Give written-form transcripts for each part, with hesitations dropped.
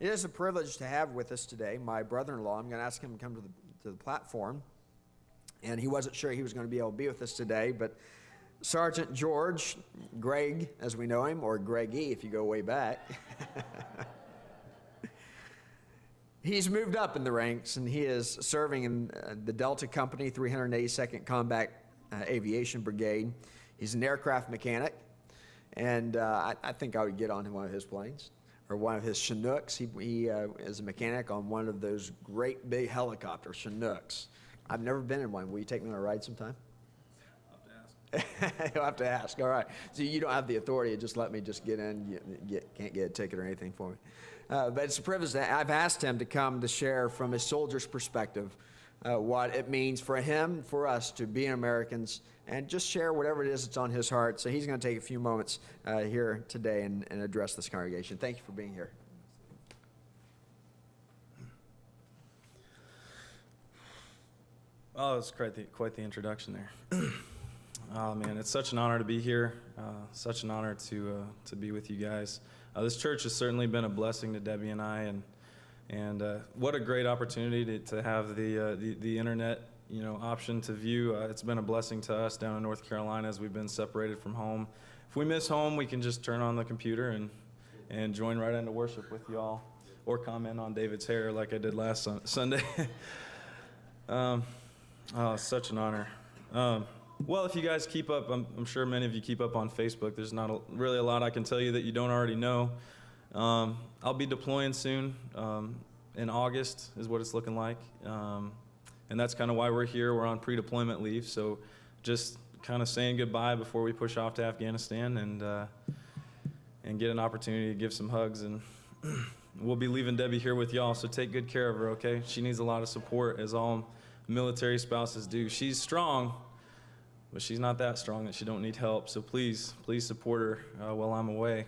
It is a privilege to have with us today my brother-in-law. I'm going to ask him to come to the platform. And he wasn't sure he was going to be able to be with us today, but Sergeant George, Greg, as we know him, or Greggy if you go way back, he's moved up in the ranks, and he is serving in the Delta Company, 382nd Combat Aviation Brigade. He's an aircraft mechanic, and I think I would get on one of his planes, or one of his Chinooks. He is a mechanic on one of those great big helicopter Chinooks. I've never been in one. Will you take me on a ride sometime? You'll have to ask. All right. So you don't have the authority to just let me just get in. Can't get a ticket or anything for me. But it's a privilege that I've asked him to come to share from a soldier's perspective what it means for him, for us to be Americans, and just share whatever it is that's on his heart. So he's going to take a few moments here today and address this congregation. Thank you for being here. Oh, it's quite the introduction there. Oh man, it's such an honor to be here. Such an honor to be with you guys. This church has certainly been a blessing to Debbie and I, and what a great opportunity to have the internet, option to view. It's been a blessing to us down in North Carolina as we've been separated from home. If we miss home, we can just turn on the computer and join right into worship with y'all, or comment on David's hair like I did last Sunday. Oh, such an honor. Well, if you guys keep up, I'm sure many of you keep up on Facebook. There's not really a lot I can tell you that you don't already know. I'll be deploying soon. In August is what it's looking like. And that's kind of why we're here. We're on pre-deployment leave. So just kind of saying goodbye before we push off to Afghanistan and get an opportunity to give some hugs. And we'll be leaving Debbie here with y'all, so take good care of her, okay? She needs a lot of support, as all military spouses do. She's strong, but she's not that strong that she don't need help. So please support her while I'm away.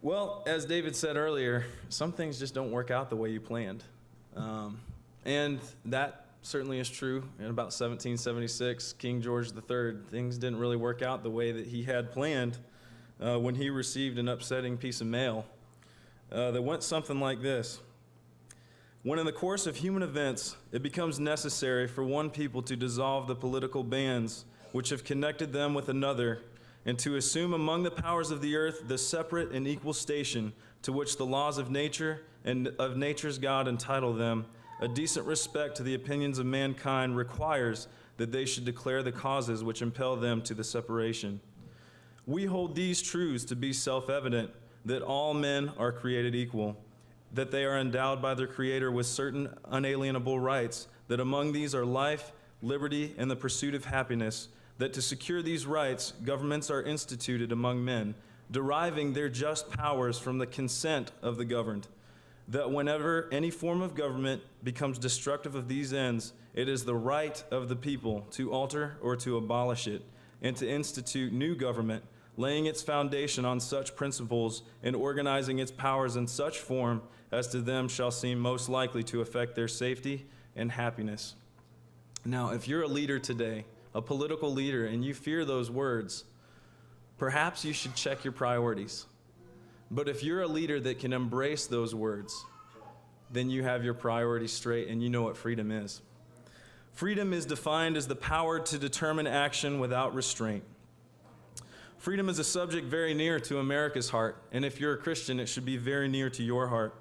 Well, as David said earlier, some things just don't work out the way you planned. And that certainly is true. In about 1776, King George III, things didn't really work out the way that he had planned when he received an upsetting piece of mail that went something like this. When in the course of human events, it becomes necessary for one people to dissolve the political bands which have connected them with another, and to assume among the powers of the earth the separate and equal station to which the laws of nature and of nature's God entitle them, a decent respect to the opinions of mankind requires that they should declare the causes which impel them to the separation. We hold these truths to be self-evident, that all men are created equal, that they are endowed by their Creator with certain unalienable rights, that among these are life, liberty, and the pursuit of happiness, that to secure these rights, governments are instituted among men, deriving their just powers from the consent of the governed, that whenever any form of government becomes destructive of these ends, it is the right of the people to alter or to abolish it, and to institute new government, laying its foundation on such principles and organizing its powers in such form as to them shall seem most likely to affect their safety and happiness. Now, if you're a leader today, a political leader, and you fear those words, perhaps you should check your priorities. But if you're a leader that can embrace those words, then you have your priorities straight and you know what freedom is. Freedom is defined as the power to determine action without restraint. Freedom is a subject very near to America's heart, and if you're a Christian, it should be very near to your heart.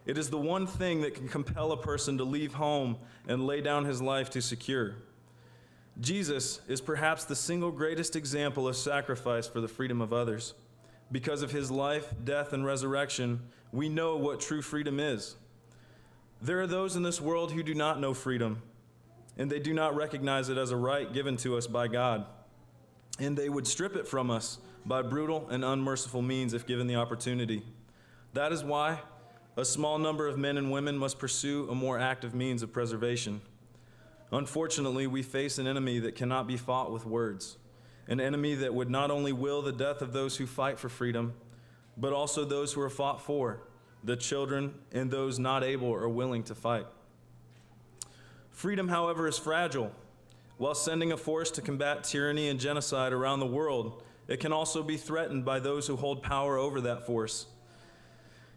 It is the one thing that can compel a person to leave home and lay down his life to secure. Jesus is perhaps the single greatest example of sacrifice for the freedom of others. Because of his life, death, and resurrection, we know what true freedom is. There are those in this world who do not know freedom, and they do not recognize it as a right given to us by God. And they would strip it from us by brutal and unmerciful means if given the opportunity. That is why a small number of men and women must pursue a more active means of preservation. Unfortunately, we face an enemy that cannot be fought with words, an enemy that would not only will the death of those who fight for freedom, but also those who are fought for, the children and those not able or willing to fight. Freedom, however, is fragile. While sending a force to combat tyranny and genocide around the world, it can also be threatened by those who hold power over that force.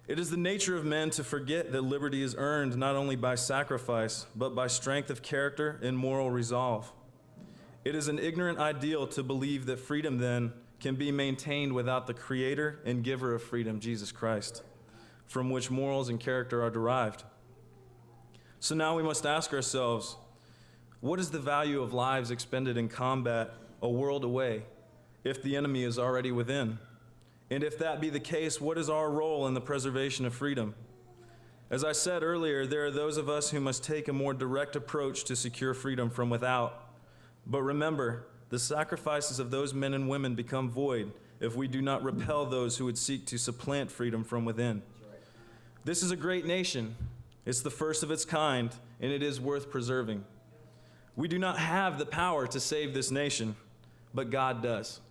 It is the nature of men to forget that liberty is earned not only by sacrifice, but by strength of character and moral resolve. It is an ignorant ideal to believe that freedom then can be maintained without the creator and giver of freedom, Jesus Christ, from which morals and character are derived. So now we must ask ourselves, what is the value of lives expended in combat a world away if the enemy is already within? And if that be the case, what is our role in the preservation of freedom? As I said earlier, there are those of us who must take a more direct approach to secure freedom from without. But remember, the sacrifices of those men and women become void if we do not repel those who would seek to supplant freedom from within. This is a great nation. It's the first of its kind, and it is worth preserving. We do not have the power to save this nation, but God does.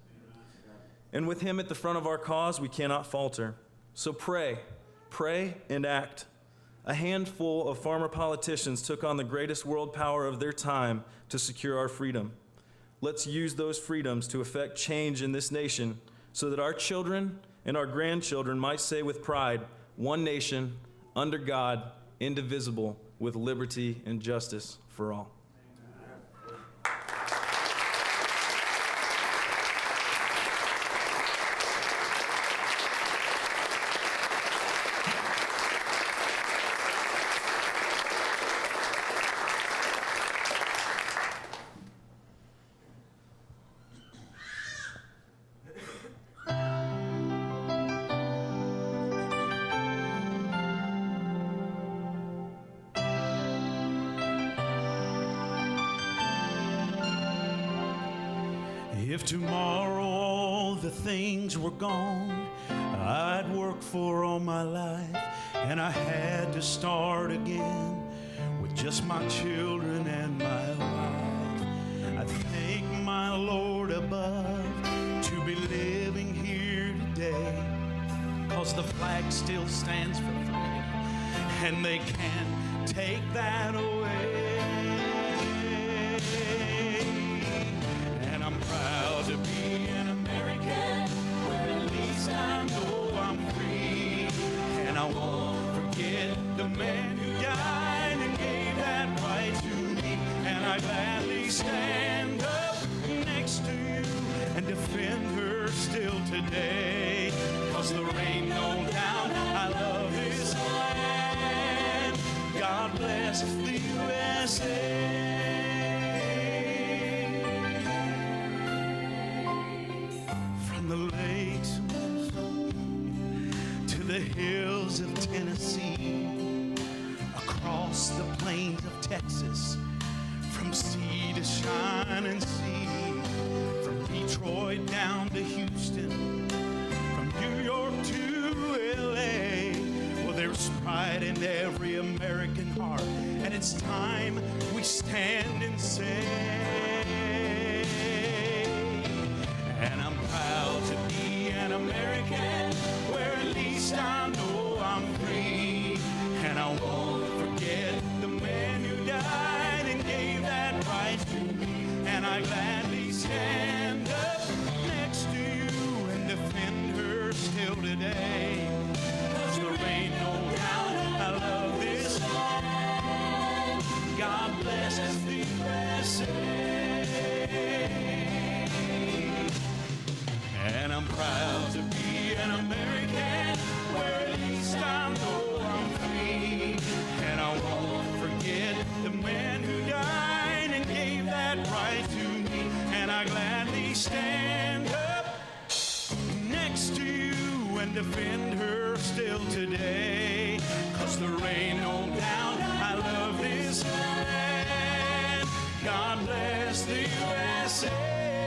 And with him at the front of our cause, we cannot falter. So pray and act. A handful of farmer politicians took on the greatest world power of their time to secure our freedom. Let's use those freedoms to effect change in this nation so that our children and our grandchildren might say with pride, one nation, under God, indivisible, with liberty and justice for all. If tomorrow all the things were gone I'd worked for all my life, and I had to start again with just my children and my wife, I thank my Lord above to be living here today, 'cause the flag still stands for freedom, and they can't take that away. And I'm proud to be an American, where at least I know I'm free. And I won't forget the man who died and gave that right to me. And I gladly stand up next to you and defend her still today. 'Cause there ain't no doubt I love this land. God bless the USA. From the lakes to the hills of Tennessee, across the plains of Texas, from sea to shining sea, from Detroit down to Houston, from New York to LA. Well, there's pride in every American heart, and it's time we stand and say, and I'm proud to be an American, where at least I know I'm free. And I won't forget the man who died and gave that right to me. And I gladly stand up next to you and defend her still today. 'Cause there ain't no doubt I love this land. God bless the USA. And I'm proud to be an American, where at least I know I'm free. And I won't forget the man who died and gave that right to me. And I gladly stand up next to you and defend her still today. 'Cause there ain't no doubt I love this land. God bless the USA.